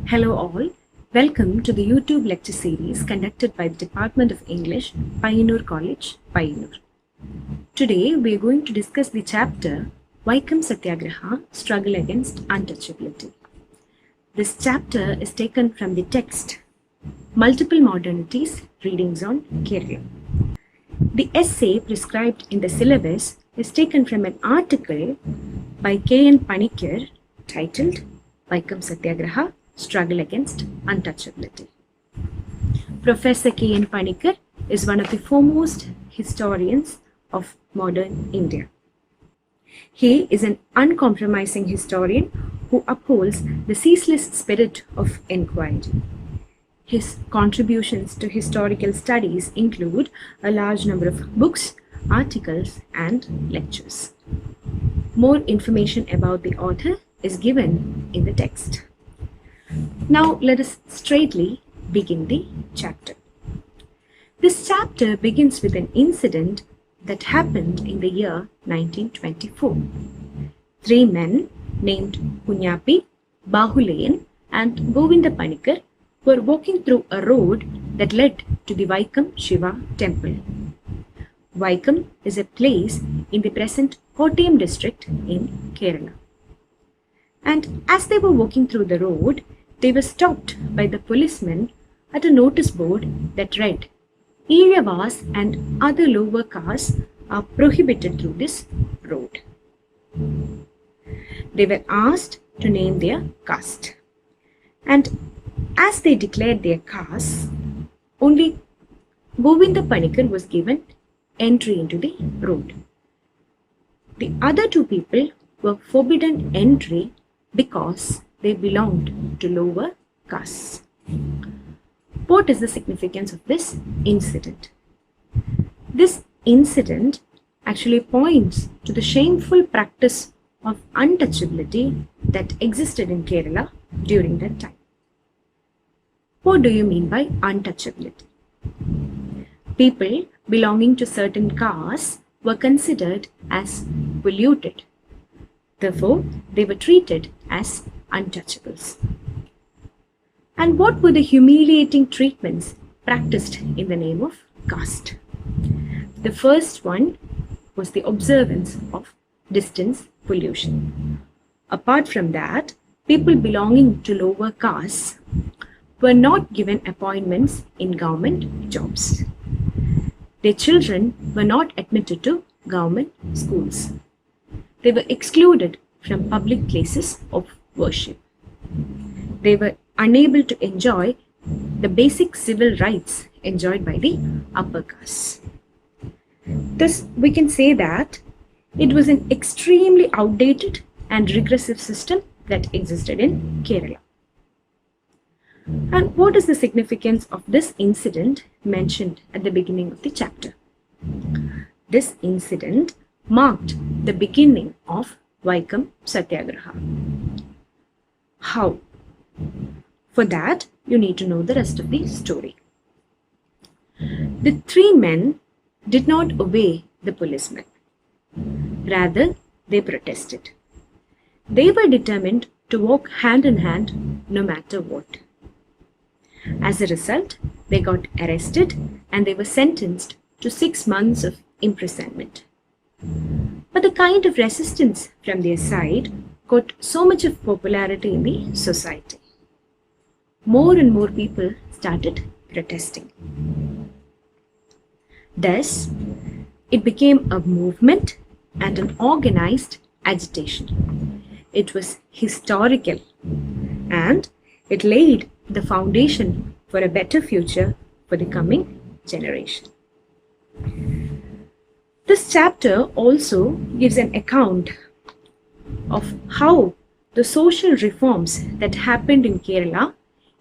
Hello all, welcome to the YouTube lecture series conducted by the Department of English, Payyanur College, Payyanur. Today we are going to discuss the chapter Vaikom Satyagraha, Struggle Against Untouchability. This chapter is taken from the text Multiple Modernities, Readings on Kerala. The essay prescribed in the syllabus is taken from an article by Panikkar titled Vaikom Satyagraha, Struggle Against Untouchability. Professor K. Panikkar is one of the foremost historians of modern India. He is an uncompromising historian who upholds the ceaseless spirit of inquiry. His contributions to historical studies include a large number of books, articles, and lectures. More information about the author is given in the text. Now let us straightly begin the chapter. This chapter begins with an incident that happened in the year 1924. Three men named Punyapi, Bahulayan, and Govinda Panikkar were walking through a road that led to the Vaikom Shiva temple. Vaikom is a place in the present Kottayam district in Kerala. And as they were walking through the road, they were stopped by the policemen at a notice board that read, Iyavas and other lower castes are prohibited through this road. They were asked to name their caste. And as they declared their caste, only Govinda Panikkar was given entry into the road. The other two people were forbidden entry because they belonged to lower castes. What is the significance of this incident? This incident actually points to the shameful practice of untouchability that existed in Kerala during that time. What do you mean by untouchability? People belonging to certain castes were considered as polluted. Therefore, they were treated as untouchables. And what were the humiliating treatments practiced in the name of caste? The first one was the observance of distance pollution. Apart from that, people belonging to lower castes were not given appointments in government jobs. Their children were not admitted to government schools. They were excluded from public places of worship. They were unable to enjoy the basic civil rights enjoyed by the upper castes. Thus, we can say that it was an extremely outdated and regressive system that existed in Kerala. And what is the significance of this incident mentioned at the beginning of the chapter? This incident marked the beginning of Vaikom Satyagraha. How? For that, you need to know the rest of the story. The three men did not obey the policemen. Rather, they protested. They were determined to walk hand in hand no matter what. As a result, they got arrested and they were sentenced to 6 months of imprisonment. But the kind of resistance from their side got so much of popularity in the society. More and more people started protesting. Thus, it became a movement and an organized agitation. It was historical and it laid the foundation for a better future for the coming generation. This chapter also gives an account of how the social reforms that happened in Kerala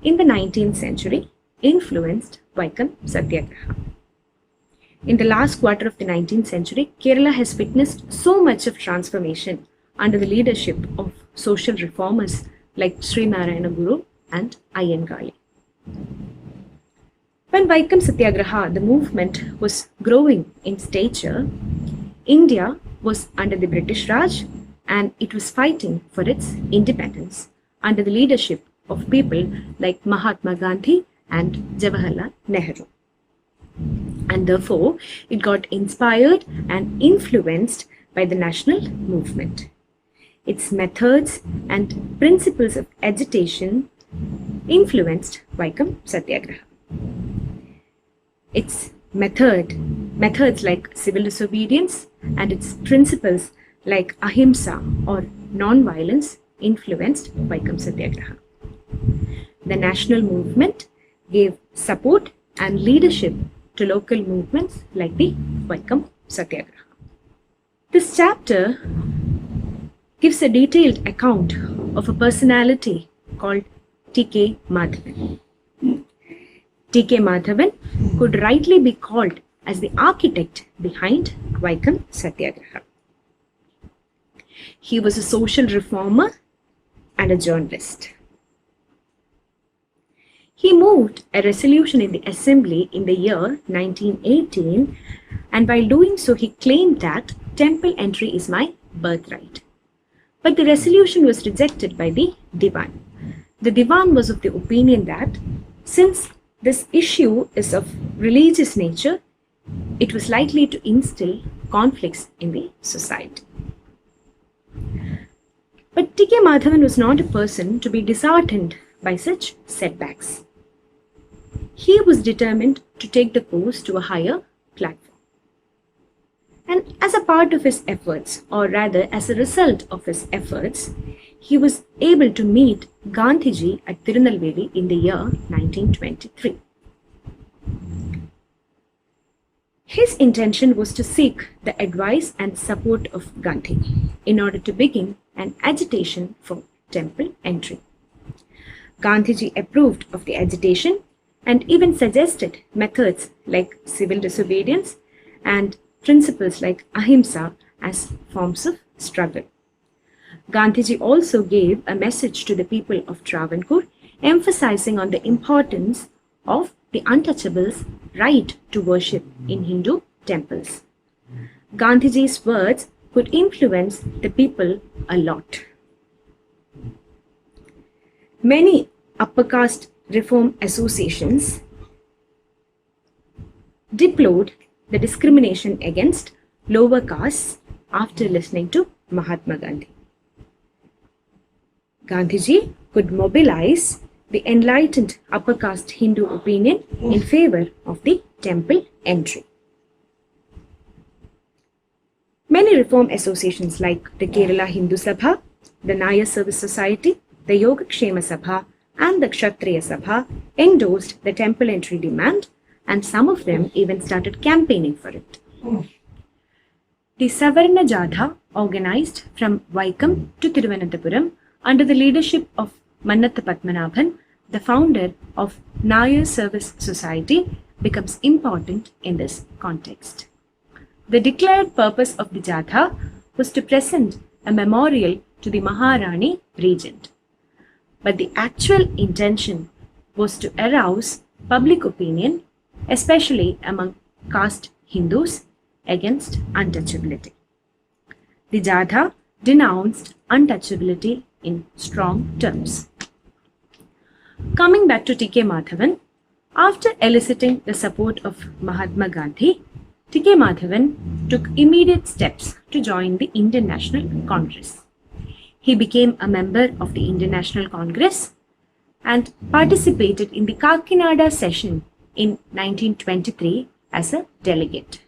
in the 19th century influenced Vaikom Satyagraha. In the last quarter of the 19th century, Kerala has witnessed so much of transformation under the leadership of social reformers like Sri Narayana Guru and Ayyangali. When Vaikom Satyagraha, the movement, was growing in stature, India was under the British Raj and it was fighting for its independence under the leadership of people like Mahatma Gandhi and Jawaharlal Nehru. And therefore, it got inspired and influenced by the national movement. Its methods and principles of agitation influenced Vaikom Satyagraha. Its methods like civil disobedience and its principles like ahimsa or non-violence influenced Vaikom Satyagraha. The national movement gave support and leadership to local movements like the Vaikom Satyagraha. This chapter gives a detailed account of a personality called TK Madhavan. TK Madhavan could rightly be called as the architect behind Vaikom Satyagraha. He was a social reformer and a journalist. He moved a resolution in the assembly in the year 1918, and while doing so he claimed that temple entry is my birthright. But the resolution was rejected by the Diwan. The Diwan was of the opinion that since this issue is of religious nature, it was likely to instill conflicts in the society. But TK Madhavan was not a person to be disheartened by such setbacks. He was determined to take the cause to a higher platform. And as a part of his efforts, or rather as a result of his efforts, he was able to meet Gandhiji at Tirunelveli in the year 1923. His intention was to seek the advice and support of Gandhi in order to begin an agitation for temple entry. Gandhiji approved of the agitation and even suggested methods like civil disobedience and principles like ahimsa as forms of struggle. Gandhiji also gave a message to the people of Travancore, emphasizing on the importance of the untouchables' right to worship in Hindu temples. Gandhiji's words could influence the people a lot. Many upper caste reform associations deplored the discrimination against lower castes after listening to Mahatma Gandhi. Gandhiji could mobilize the enlightened upper caste Hindu opinion in favor of the temple entry. Many reform associations like the Kerala Hindu Sabha, the Nayar Service Society, the Yogakshema Sabha and the Kshatriya Sabha endorsed the temple entry demand, and some of them even started campaigning for it. The Savarna jatha organized from Vaikom to Thiruvananthapuram under the leadership of Mannath Padmanabhan, the founder of Nayar Service Society, becomes important in this context. The declared purpose of the jatha was to present a memorial to the Maharani regent. But the actual intention was to arouse public opinion, especially among caste Hindus, against untouchability. The jatha denounced untouchability in strong terms. Coming back to TK Madhavan, after eliciting the support of Mahatma Gandhi, TK Madhavan took immediate steps to join the Indian National Congress. He became a member of the Indian National Congress and participated in the Kakinada session in 1923 as a delegate.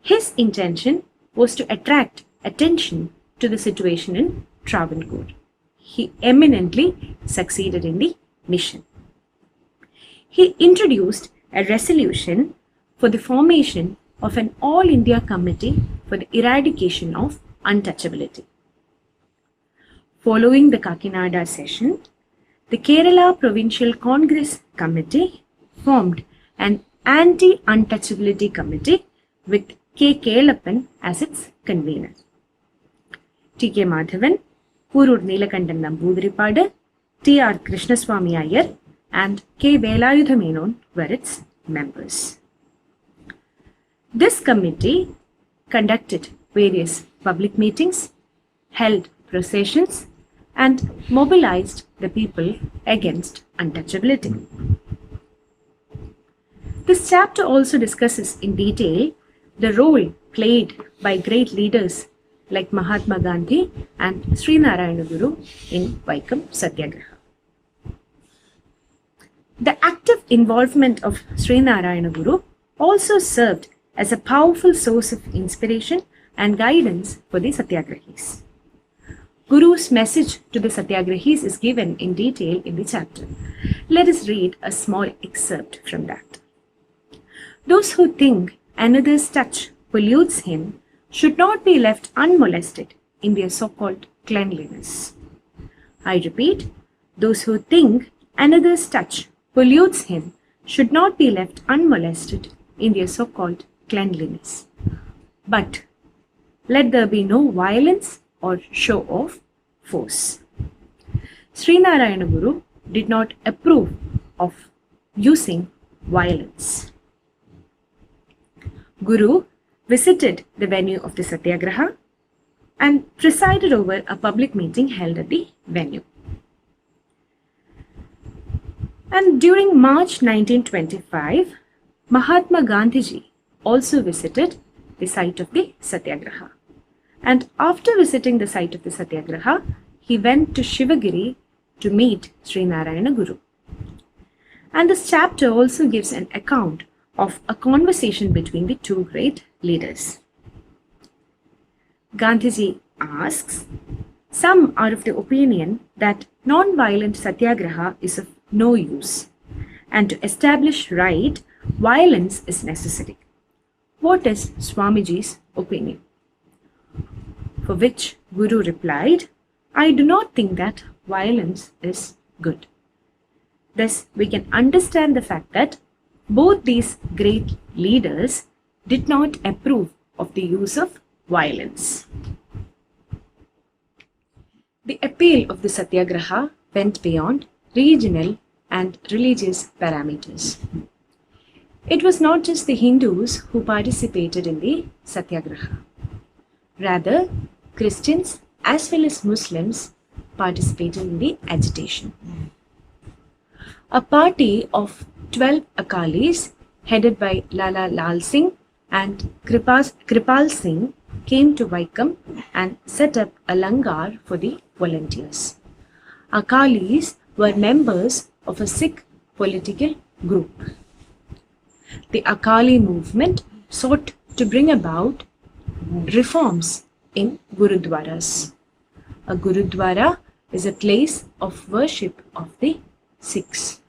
His intention was to attract attention to the situation in Travancore. He eminently succeeded in the mission. He introduced a resolution for the formation of an All India Committee for the eradication of untouchability. Following the Kakinada session, the Kerala Provincial Congress Committee formed an anti-untouchability committee with K. Kelappan as its convener. TK Madhavan, Kurur Neelakandan Namboodiripadu, T.R. Krishnaswamy Iyer and K. Velayudha Menon were its members. This committee conducted various public meetings, held processions and mobilized the people against untouchability. This chapter also discusses in detail the role played by great leaders like Mahatma Gandhi and Sri Narayana Guru in Vaikom Satyagraha. The active involvement of Sri Narayana Guru also served as a powerful source of inspiration and guidance for the Satyagrahis. Guru's message to the Satyagrahis is given in detail in the chapter. Let us read a small excerpt from that. Those who think another's touch pollutes him should not be left unmolested in their so-called cleanliness. I repeat, those who think another's touch pollutes him should not be left unmolested in their so-called cleanliness. But let there be no violence or show of force. Sri Narayana Guru did not approve of using violence. Guru visited the venue of the Satyagraha and presided over a public meeting held at the venue. And during March 1925, Mahatma Gandhiji also visited the site of the Satyagraha. And after visiting the site of the Satyagraha, he went to Shivagiri to meet Sri Narayana Guru. And this chapter also gives an account of a conversation between the two great leaders. Gandhiji asks, some are of the opinion that non-violent Satyagraha is of no use, and to establish right, violence is necessary. What is Swamiji's opinion? For which Guru replied, I do not think that violence is good. Thus, we can understand the fact that both these great leaders did not approve of the use of violence. The appeal of the Satyagraha went beyond regional and religious parameters. It was not just the Hindus who participated in the Satyagraha. Rather, Christians as well as Muslims participated in the agitation. A party of 12 Akalis headed by Lala Lal Singh and Kripal Singh came to Vaikom and set up a langar for the volunteers. Akalis were members of a Sikh political group. The Akali movement sought to bring about reforms in Gurudwaras. A Gurudwara is a place of worship of the Sikhs.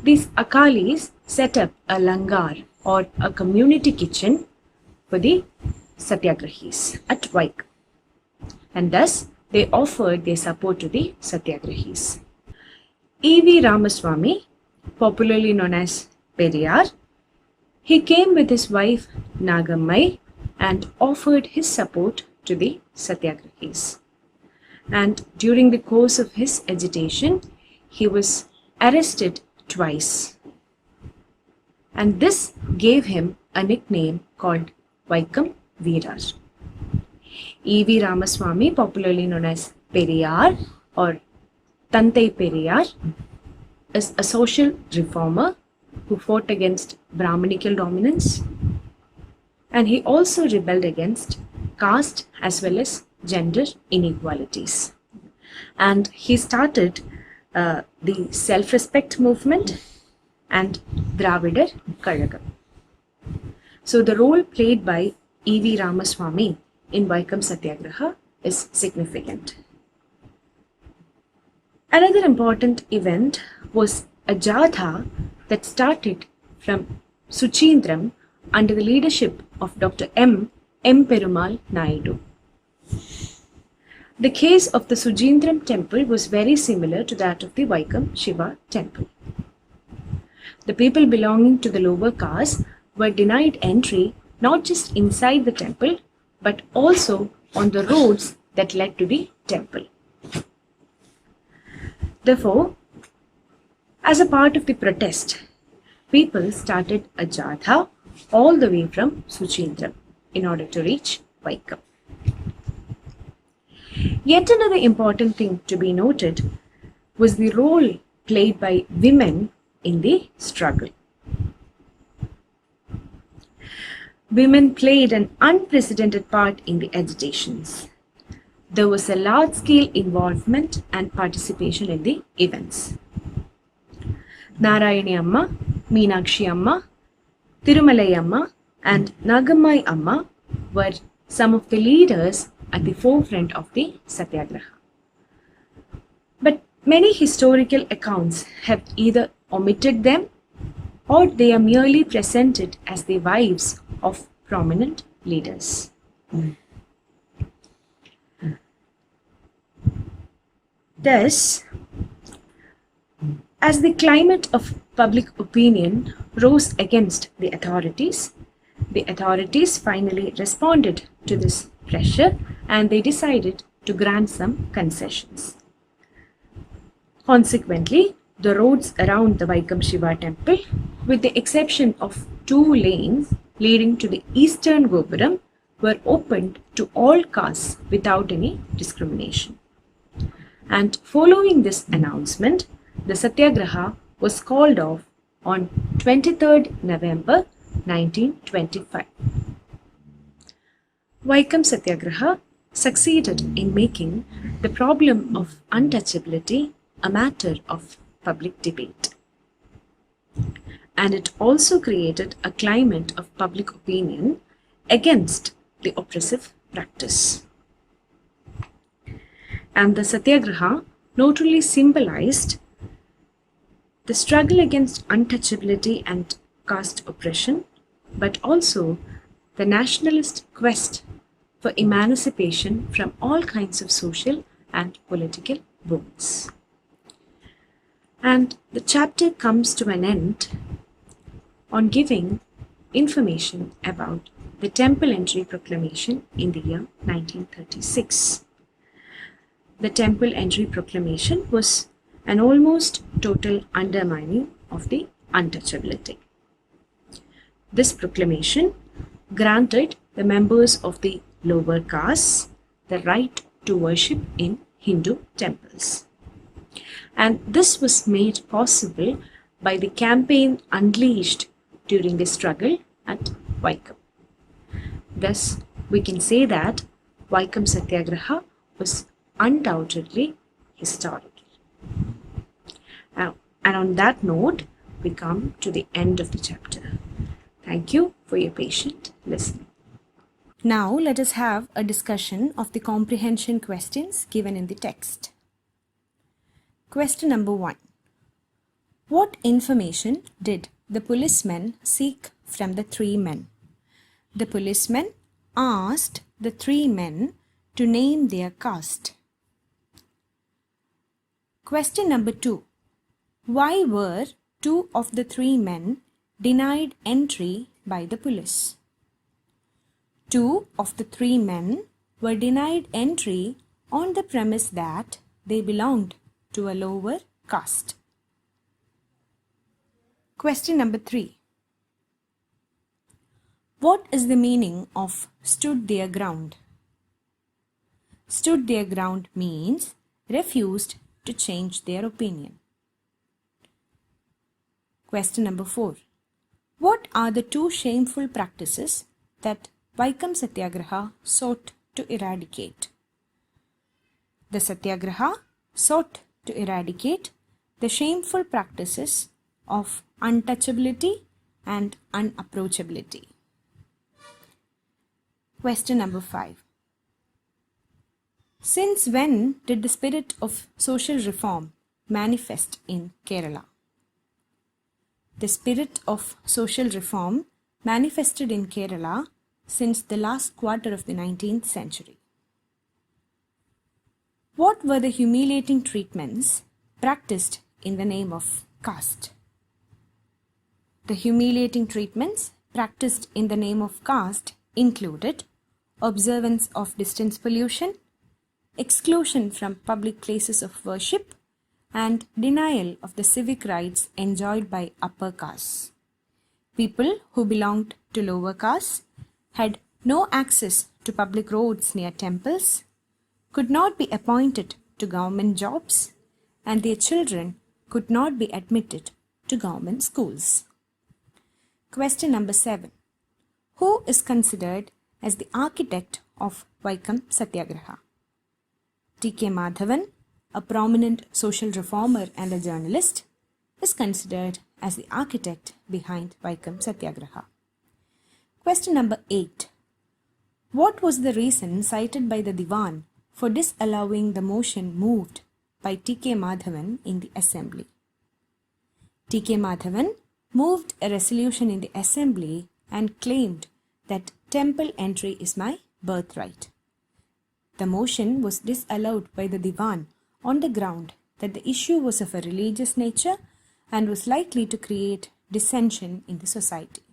These Akalis set up a langar or a community kitchen for the Satyagrahis at Vaikom, and thus they offered their support to the Satyagrahis. E.V. Ramaswamy, popularly known as Periyar, he came with his wife Nagammai and offered his support to the Satyagrahis. And during the course of his agitation, he was arrested twice. And this gave him a nickname called Vaikom Veerar. E.V. Ramaswamy, popularly known as Periyar or Tantai Periyar, is a social reformer who fought against Brahmanical dominance, and he also rebelled against caste as well as gender inequalities. And he started the self-respect movement and Dravidar Kazhagam. So the role played by E.V. Ramaswamy in Vaikom Satyagraha is significant. Another important event was a jatha that started from Suchindram under the leadership of Dr. M. Perumal Naidu. The case of the Sujindram temple was very similar to that of the Vaikom Shiva temple. The people belonging to the lower caste were denied entry not just inside the temple but also on the roads that led to the temple. Therefore, as a part of the protest, people started a jatha all the way from Suchindram in order to reach Vaikom. Yet another important thing to be noted was the role played by women in the struggle. Women played an unprecedented part in the agitations. There was a large-scale involvement and participation in the events. Narayani Amma, Meenakshi Amma, Tirumalai Amma and Nagammai Amma were some of the leaders at the forefront of the Satyagraha. But many historical accounts have either omitted them or they are merely presented as the wives of prominent leaders. Thus, as the climate of public opinion rose against the authorities finally responded to this pressure and they decided to grant some concessions. Consequently, the roads around the Vaikom Shiva temple, with the exception of 2 lanes leading to the eastern Gopuram, were opened to all castes without any discrimination. And following this announcement, the Satyagraha was called off on 23rd November 1925. Vaikom Satyagraha succeeded in making the problem of untouchability a matter of public debate. And it also created a climate of public opinion against the oppressive practice. And the Satyagraha not only symbolized the struggle against untouchability and caste oppression, but also the nationalist quest for emancipation from all kinds of social and political bonds. And the chapter comes to an end on giving information about the Temple Entry Proclamation in the year 1936. The Temple Entry Proclamation was an almost total undermining of the untouchability. This proclamation granted the members of the lower castes the right to worship in Hindu temples. And this was made possible by the campaign unleashed during the struggle at Vaikom. Thus, we can say that Vaikom Satyagraha was undoubtedly historical. And on that note, we come to the end of the chapter. Thank you for your patient listening. Now, let us have a discussion of the comprehension questions given in the text. Question number 1. What information did the policemen seek from the 3 men? The policemen asked the 3 men to name their caste. Question number 2. Why were 2 of the 3 men denied entry by the police? 2 of the 3 men were denied entry on the premise that they belonged to a lower caste. Question number 3. What is the meaning of stood their ground? Stood their ground means refused to change their opinion. Question number 4. What are the 2 shameful practices that Vaikom Satyagraha sought to eradicate? The Satyagraha sought to eradicate the shameful practices of untouchability and unapproachability. Question number 5. Since when did the spirit of social reform manifest in Kerala? The spirit of social reform manifested in Kerala since the last quarter of the 19th century. What were the humiliating treatments practiced in the name of caste? The humiliating treatments practiced in the name of caste included observance of distance pollution, exclusion from public places of worship, and denial of the civic rights enjoyed by upper castes. People who belonged to lower castes had no access to public roads near temples, could not be appointed to government jobs and their children could not be admitted to government schools. Question number 7. Who is considered as the architect of Vaikom Satyagraha? TK Madhavan, a prominent social reformer and a journalist, is considered as the architect behind Vaikom Satyagraha. Question number 8. What was the reason cited by the Diwan for disallowing the motion moved by TK Madhavan in the assembly? TK Madhavan moved a resolution in the assembly and claimed that temple entry is my birthright. The motion was disallowed by the Diwan on the ground that the issue was of a religious nature and was likely to create dissension in the society.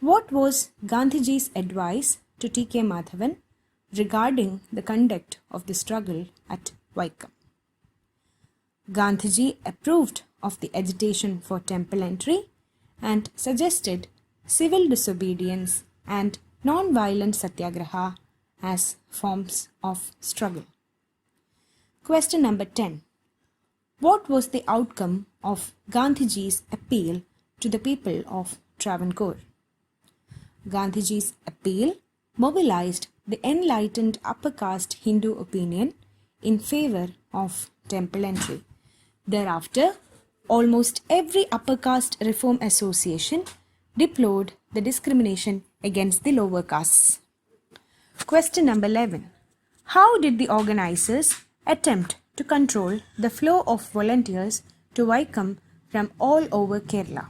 What was Gandhiji's advice to TK Madhavan regarding the conduct of the struggle at Vaikom? Gandhiji approved of the agitation for temple entry and suggested civil disobedience and non-violent satyagraha as forms of struggle. Question number 10. What was the outcome of Gandhiji's appeal to the people of Travancore? Gandhiji's appeal mobilized the enlightened upper caste Hindu opinion in favor of temple entry. Thereafter, almost every upper caste reform association deplored the discrimination against the lower castes. Question number 11. How did the organizers attempt to control the flow of volunteers to Vaikom from all over Kerala?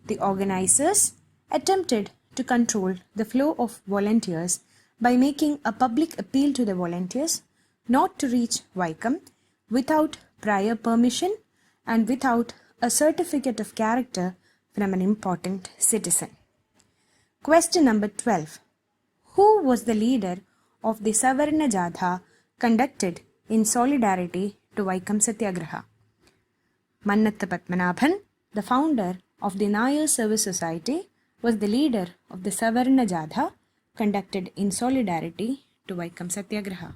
The organizers attempted to control the flow of volunteers by making a public appeal to the volunteers not to reach Vaikom without prior permission and without a certificate of character from an important citizen. Question number 12. Who was the leader of the savarna jatha conducted in solidarity to Vaikom Satyagraha? Mannatta Padmanabhan, the founder of the Nayar Service Society, was the leader of the savarna jatha conducted in solidarity to Vaikom Satyagraha.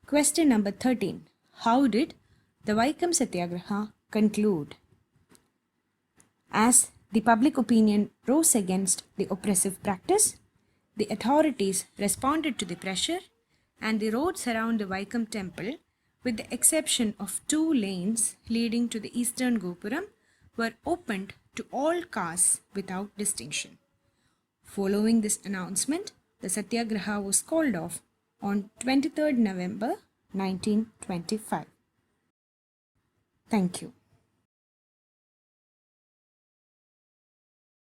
Question number 13. How did the Vaikom Satyagraha conclude? As the public opinion rose against the oppressive practice, the authorities responded to the pressure and the roads around the Vaikom temple, with the exception of 2 lanes leading to the eastern Gopuram, were opened to all castes without distinction. Following this announcement, the Satyagraha was called off on 23rd November 1925. Thank you.